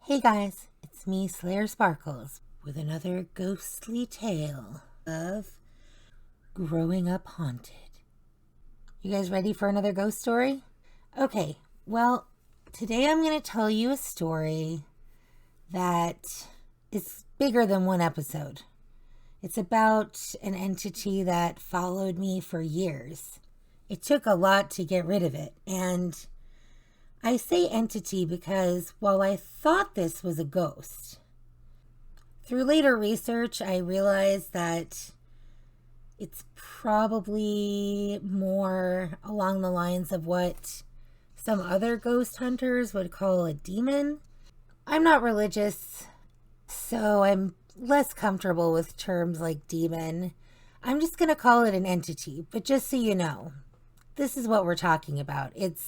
Hey guys, it's me, Slayer Sparkles, with another ghostly tale of growing up haunted. You guys ready for another ghost story? Okay, well, today I'm going to tell you a story that is bigger than one episode. It's about an entity that followed me for years. It took a lot to get rid of it, and I say entity because while I thought this was a ghost, through later research I realized that it's probably more along the lines of what some other ghost hunters would call a demon. I'm not religious, so I'm less comfortable with terms like demon. I'm just going to call it an entity, but just so you know, this is what we're talking about. It's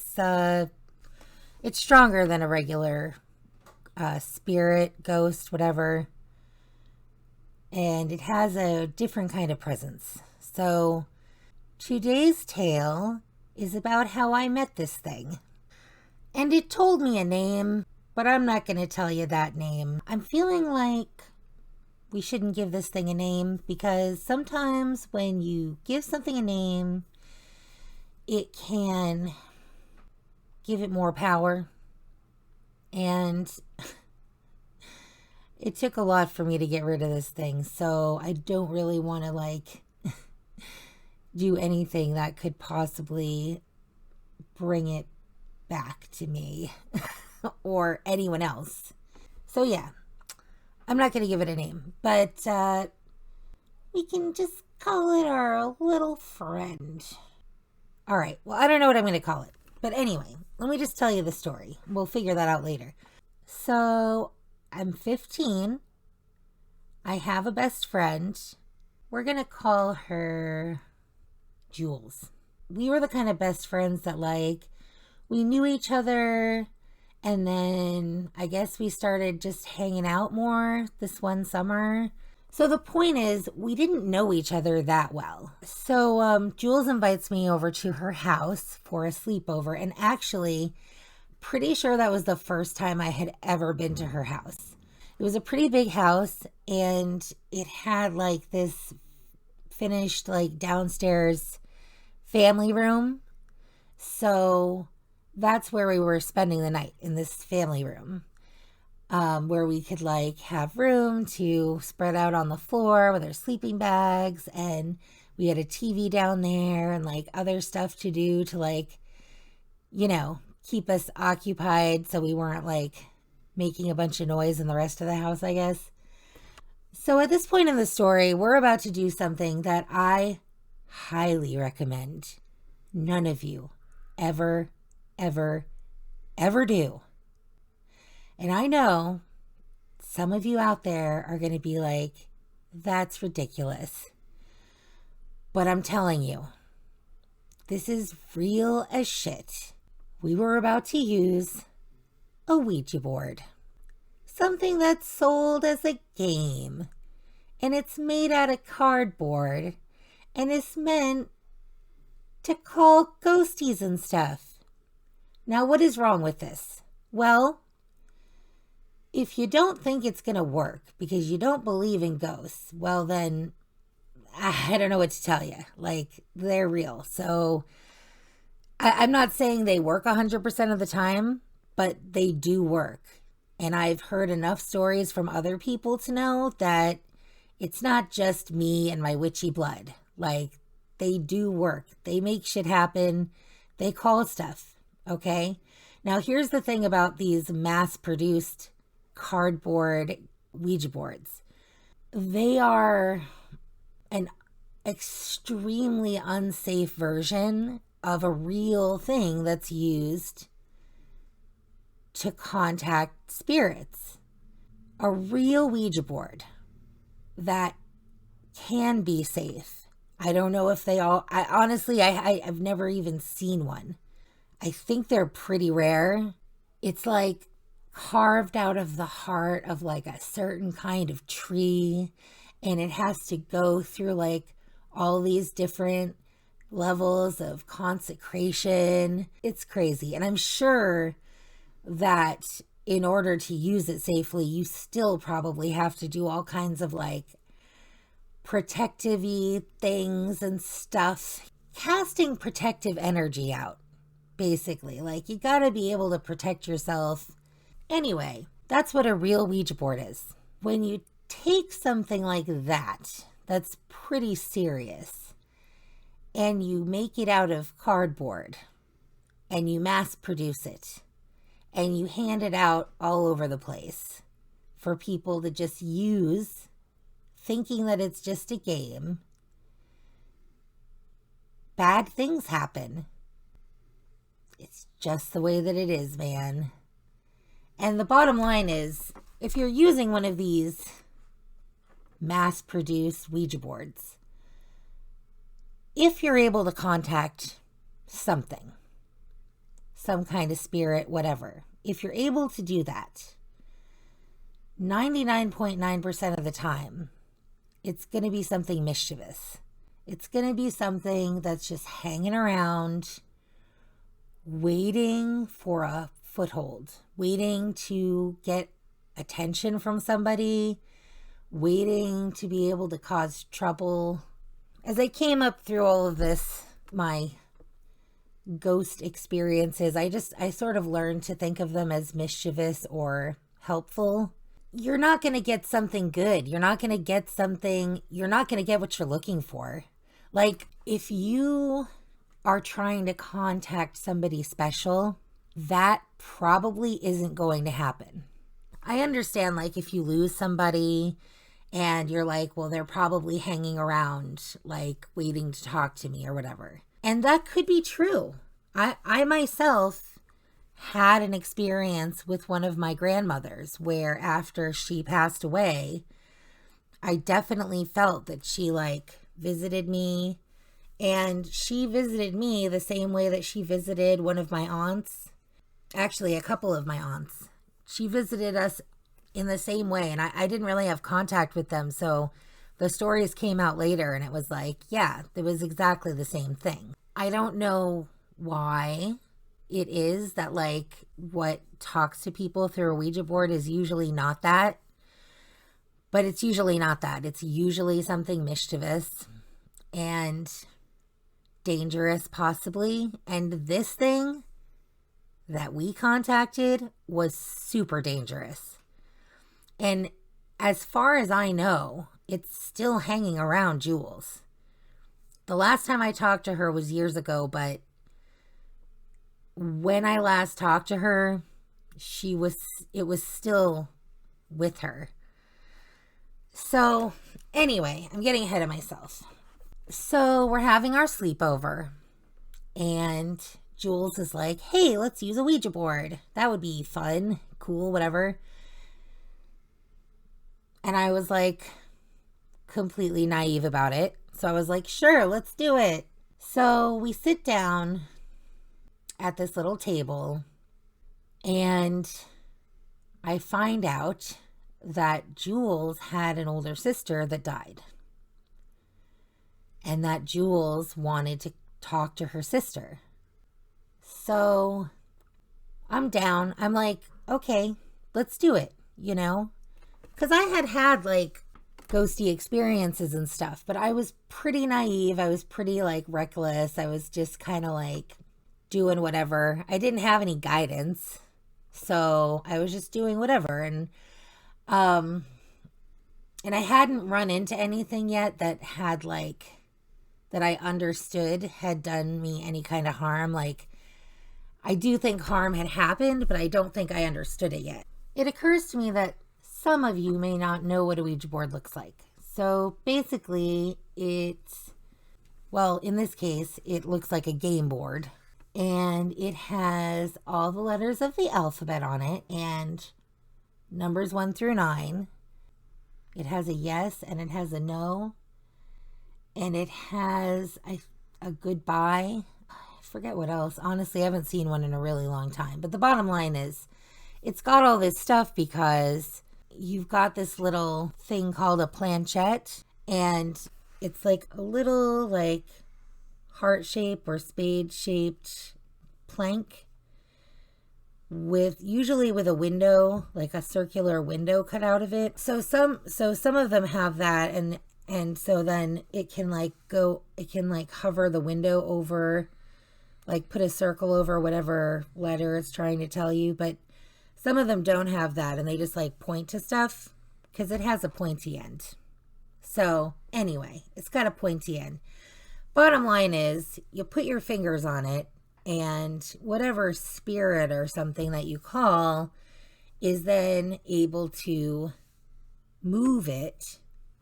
stronger than a regular spirit, ghost, whatever. And it has a different kind of presence. So today's tale is about how I met this thing. And it told me a name, but I'm not going to tell you that name. I'm feeling like we shouldn't give this thing a name because sometimes when you give something a name, it can give it more power. And it took a lot for me to get rid of this thing, so I don't really want to do anything that could possibly bring it back to me or anyone else. So yeah, I'm not going to give it a name, but we can just call it our little friend. All right, well, I don't know what I'm going to call it. But anyway, let me just tell you the story. We'll figure that out later. So, I'm 15. I have a best friend. We're going to call her Jules. We were the kind of best friends that, we knew each other, and then I guess we started just hanging out more this one summer. So the point is, we didn't know each other that well. So Jules invites me over to her house for a sleepover. And actually, pretty sure that was the first time I had ever been to her house. It was a pretty big house, and it had this finished downstairs family room. So that's where we were spending the night, in this family room. Where we could have room to spread out on the floor with our sleeping bags, and we had a TV down there and other stuff to do to keep us occupied so we weren't making a bunch of noise in the rest of the house, I guess. So at this point in the story, we're about to do something that I highly recommend none of you ever, ever, ever do. And I know some of you out there are going to be like, that's ridiculous. But I'm telling you, this is real as shit. We were about to use a Ouija board. Something that's sold as a game. And it's made out of cardboard. And it's meant to call ghosties and stuff. Now, what is wrong with this? Well, if you don't think it's going to work because you don't believe in ghosts, well then, I don't know what to tell you. They're real. So, I'm not saying they work 100% of the time, but they do work. And I've heard enough stories from other people to know that it's not just me and my witchy blood. They do work. They make shit happen. They call stuff. Okay? Now, here's the thing about these mass-produced cardboard Ouija boards. They are an extremely unsafe version of a real thing that's used to contact spirits. A real Ouija board that can be safe. I don't know if they all, I've never even seen one. I think they're pretty rare. It's carved out of the heart of a certain kind of tree, and it has to go through all these different levels of consecration. It's crazy. And I'm sure that in order to use it safely, you still probably have to do all kinds of like protective-y things and stuff. Casting protective energy out, basically. Like, you gotta be able to protect yourself. Anyway, that's what a real Ouija board is. When you take something like that, that's pretty serious, and you make it out of cardboard, and you mass produce it, and you hand it out all over the place for people to just use, thinking that it's just a game, bad things happen. It's just the way that it is, man. And the bottom line is, if you're using one of these mass-produced Ouija boards, if you're able to contact something, some kind of spirit, whatever, if you're able to do that, 99.9% of the time, it's going to be something mischievous. It's going to be something that's just hanging around, waiting for a foothold, waiting to get attention from somebody, waiting to be able to cause trouble. As I came up through all of this, my ghost experiences, I sort of learned to think of them as mischievous or helpful. You're not going to get something good. You're not going to get what you're looking for. Like, if you are trying to contact somebody special, that probably isn't going to happen. I understand, like, if you lose somebody and you're like, well, they're probably hanging around, like, waiting to talk to me or whatever. And that could be true. I myself had an experience with one of my grandmothers where after she passed away, I definitely felt that she, like, visited me. And she visited me the same way that she visited one of my aunts. Actually, a couple of my aunts. She visited us in the same way. And I didn't really have contact with them. So the stories came out later and it was like, yeah, it was exactly the same thing. I don't know why it is that, like, what talks to people through a Ouija board is usually not that. But it's usually not that. It's usually something mischievous and dangerous, possibly. And this thing that we contacted was super dangerous. And as far as I know, it's still hanging around Jules. The last time I talked to her was years ago, but when I last talked to her, it was still with her. So anyway, I'm getting ahead of myself. So we're having our sleepover and Jules is like, hey, let's use a Ouija board. That would be fun, cool, whatever. And I was like completely naive about it. So I was like, sure, let's do it. So we sit down at this little table and I find out that Jules had an older sister that died. And that Jules wanted to talk to her sister. So I'm down. I'm like, okay, let's do it, you know? Because I had like ghosty experiences and stuff, but I was pretty naive. I was pretty like reckless. I was just kind of like doing whatever. I didn't have any guidance. So I was just doing whatever. And I hadn't run into anything yet that had like, that I understood had done me any kind of harm. Like, I do think harm had happened, but I don't think I understood it yet. It occurs to me that some of you may not know what a Ouija board looks like. So basically well, in this case, it looks like a game board. And it has all the letters of the alphabet on it and numbers 1 through 9. It has a yes and it has a no. And it has a goodbye. I forget what else. Honestly, I haven't seen one in a really long time. But the bottom line is, it's got all this stuff because you've got this little thing called a planchette. And it's like a little like heart-shaped or spade-shaped plank. usually with a window, like a circular window cut out of it. So some of them have that, and so then it can like hover the window over, like put a circle over whatever letter it's trying to tell you. But some of them don't have that, and they just like point to stuff because it has a pointy end. So anyway, it's got a pointy end. Bottom line is, you put your fingers on it, and whatever spirit or something that you call is then able to move it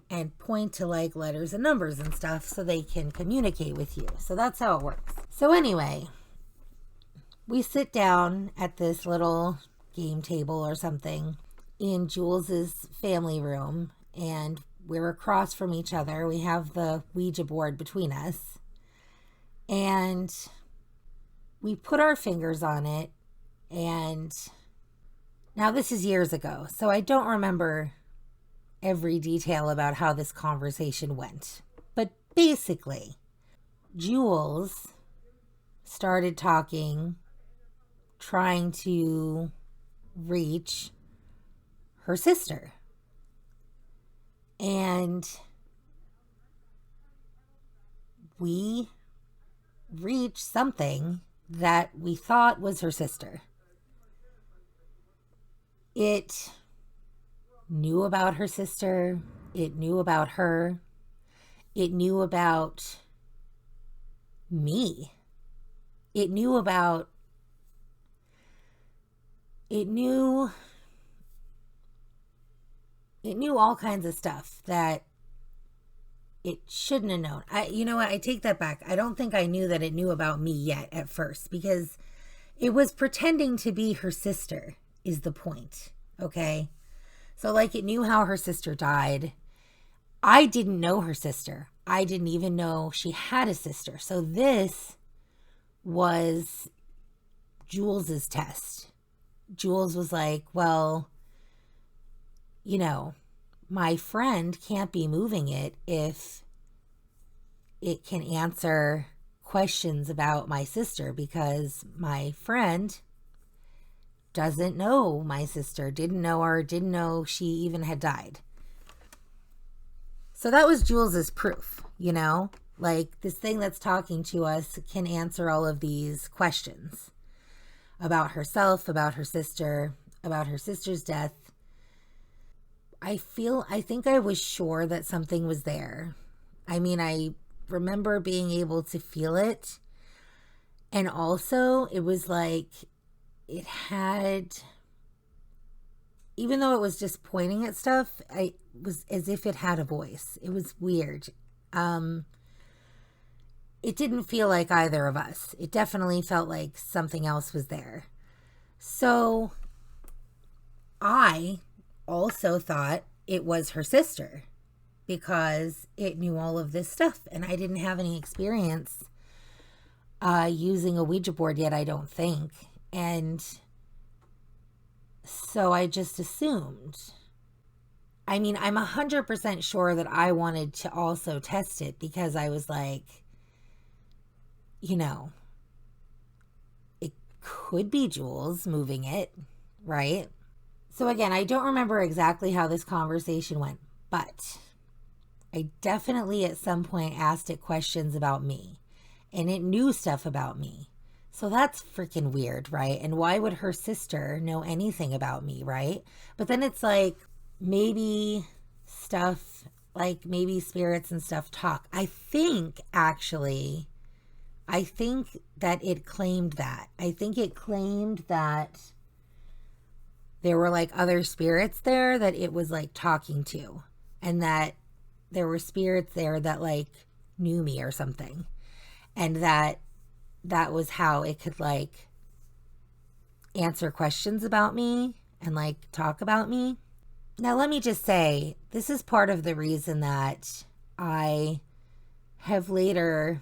and point to like letters and numbers and stuff so they can communicate with you. So that's how it works. So anyway, we sit down at this little game table or something in Jules's family room, and we're across from each other. We have the Ouija board between us, and we put our fingers on it. And now this is years ago, so I don't remember every detail about how this conversation went. But basically, Jules started talking, trying to reach her sister. And we reached something that we thought was her sister. It knew about her sister. It knew about her. It knew about me. It knew all kinds of stuff that it shouldn't have known. You know what? I take that back. I don't think I knew that it knew about me yet at first, because it was pretending to be her sister is the point. Okay. So like, it knew how her sister died. I didn't know her sister. I didn't even know she had a sister. So this was Jules's test. Jules was like, well, you know, my friend can't be moving it if it can answer questions about my sister, because my friend doesn't know my sister, didn't know her, didn't know she even had died. So that was Jules's proof, you know, like this thing that's talking to us can answer all of these questions about herself, about her sister, about her sister's death. I think I was sure that something was there. I mean, I remember being able to feel it. And also, it was like, it had, even though it was just pointing at stuff, it was as if it had a voice. It was weird. It didn't feel like either of us. It definitely felt like something else was there. So I also thought it was her sister, because it knew all of this stuff, and I didn't have any experience using a Ouija board yet, I don't think. And so I just assumed. I mean, I'm 100% sure that I wanted to also test it, because I was like, you know, it could be Jules moving it, right? So again, I don't remember exactly how this conversation went, but I definitely at some point asked it questions about me, and it knew stuff about me. So that's freaking weird, right? And why would her sister know anything about me, right? But then it's like, maybe stuff, like maybe spirits and stuff talk. I think that it claimed that. I think it claimed that there were like other spirits there that it was like talking to, and that there were spirits there that like knew me or something, and that was how it could like answer questions about me and like talk about me. Now, let me just say, this is part of the reason that I have later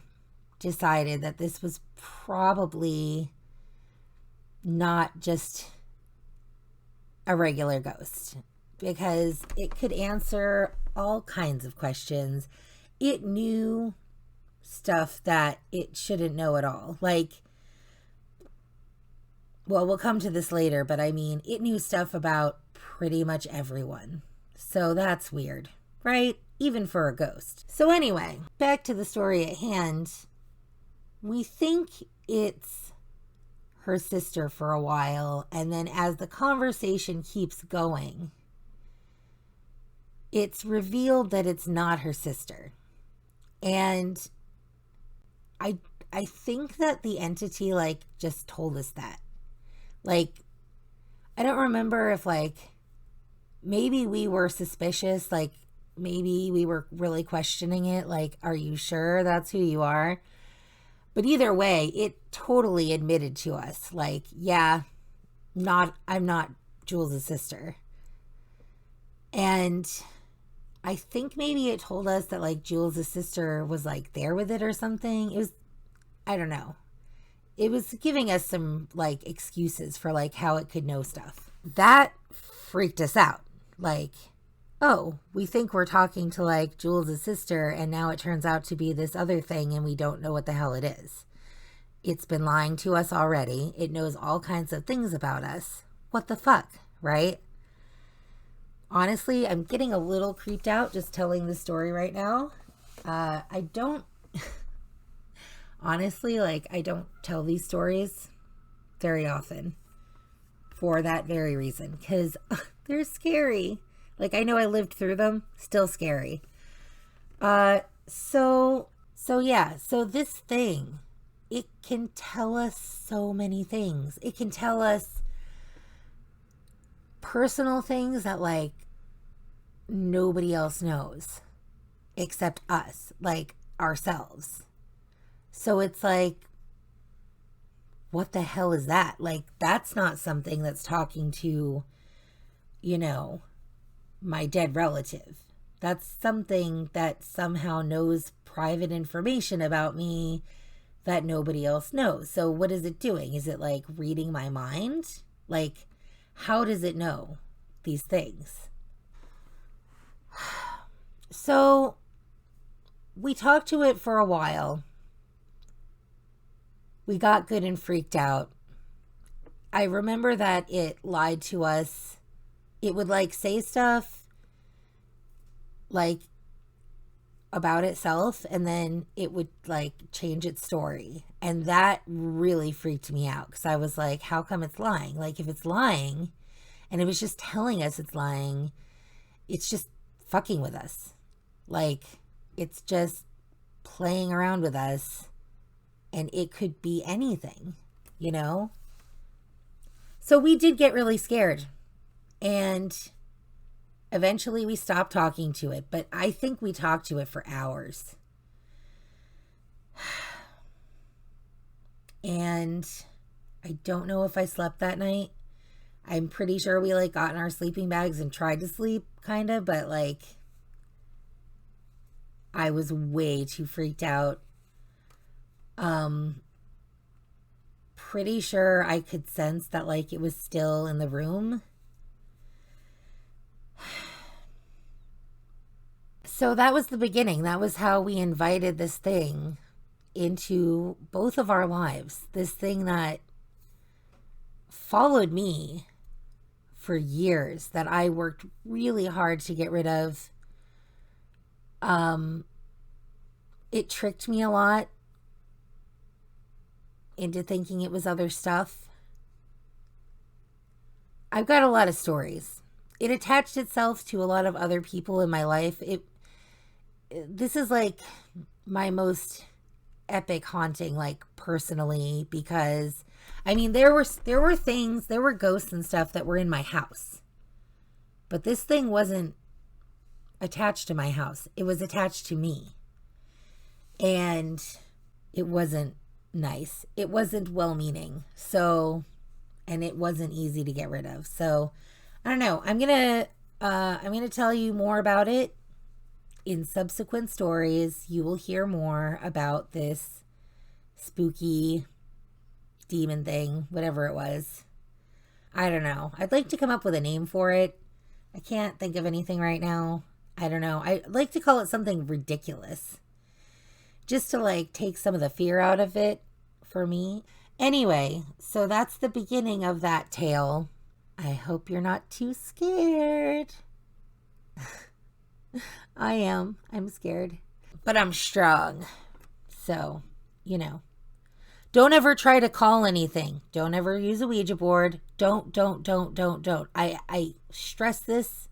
decided that this was probably not just a regular ghost, because it could answer all kinds of questions. It knew stuff that it shouldn't know at all. Like, well, we'll come to this later, but I mean, it knew stuff about pretty much everyone. So that's weird, right? Even for a ghost. So anyway, back to the story at hand. We think it's her sister for a while, and then as the conversation keeps going, it's revealed that it's not her sister. And I think that the entity like just told us that. Like, I don't remember if like maybe we were suspicious, like maybe we were really questioning it, like, are you sure that's who you are? But either way, it totally admitted to us, like, yeah, I'm not Jules' sister. And I think maybe it told us that like Jules' sister was like there with it or something. It was, I don't know. It was giving us some like excuses for like how it could know stuff. That freaked us out. Like, oh, we think we're talking to like Jules' sister, and now it turns out to be this other thing, and we don't know what the hell it is. It's been lying to us already. It knows all kinds of things about us. What the fuck, right? Honestly, I'm getting a little creeped out just telling the story right now. I don't, honestly, like, I don't tell these stories very often for that very reason, because they're scary. Like, I know I lived through them, still scary. So yeah, so this thing, it can tell us so many things. It can tell us personal things that like nobody else knows except us, like ourselves. So it's like, what the hell is that? Like, that's not something that's talking to, you know, my dead relative. That's something that somehow knows private information about me that nobody else knows. So what is it doing? Is it like reading my mind? Like, how does it know these things? So we talked to it for a while. We got good and freaked out. I remember that it lied to us. It would like say stuff like about itself, and then it would like change its story. And that really freaked me out, because I was like, how come it's lying? Like, if it's lying and it was just telling us it's lying, it's just fucking with us. Like, it's just playing around with us, and it could be anything, you know? So we did get really scared, and eventually we stopped talking to it, but I think we talked to it for hours. And I don't know if I slept that night. I'm pretty sure we like got in our sleeping bags and tried to sleep, kind of, but like I was way too freaked out. Pretty sure I could sense that like it was still in the room. So that was the beginning. That was how we invited this thing into both of our lives. This thing that followed me for years, that I worked really hard to get rid of. It tricked me a lot into thinking it was other stuff. I've got a lot of stories. It attached itself to a lot of other people in my life. This is like my most epic haunting, like personally, because I mean, there were things, there were ghosts and stuff that were in my house, but this thing wasn't attached to my house. It was attached to me, and it wasn't nice. It wasn't well-meaning. So, and it wasn't easy to get rid of. So, I don't know. I'm gonna tell you more about it in subsequent stories. You will hear more about this spooky demon thing, whatever it was. I don't know. I'd like to come up with a name for it. I can't think of anything right now. I don't know. I'd like to call it something ridiculous, just to like take some of the fear out of it for me. Anyway, so that's the beginning of that tale. I hope you're not too scared. I am. I'm scared. But I'm strong. So, you know. Don't ever try to call anything. Don't ever use a Ouija board. Don't. I stress this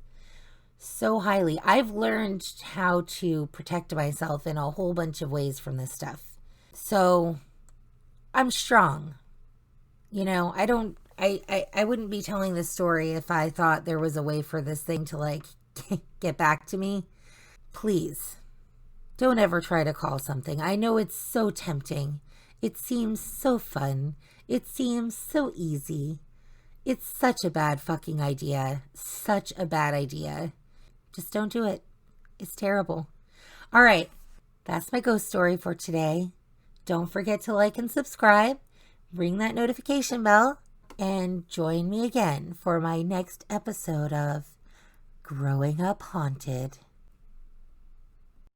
so highly. I've learned how to protect myself in a whole bunch of ways from this stuff. So I'm strong. You know, I wouldn't be telling this story if I thought there was a way for this thing to like get back to me. Please don't ever try to call something. I know it's so tempting. It seems so fun. It seems so easy. It's such a bad fucking idea. Such a bad idea. Just don't do it. It's terrible. All right. That's my ghost story for today. Don't forget to like and subscribe. Ring that notification bell. And join me again for my next episode of Growing Up Haunted.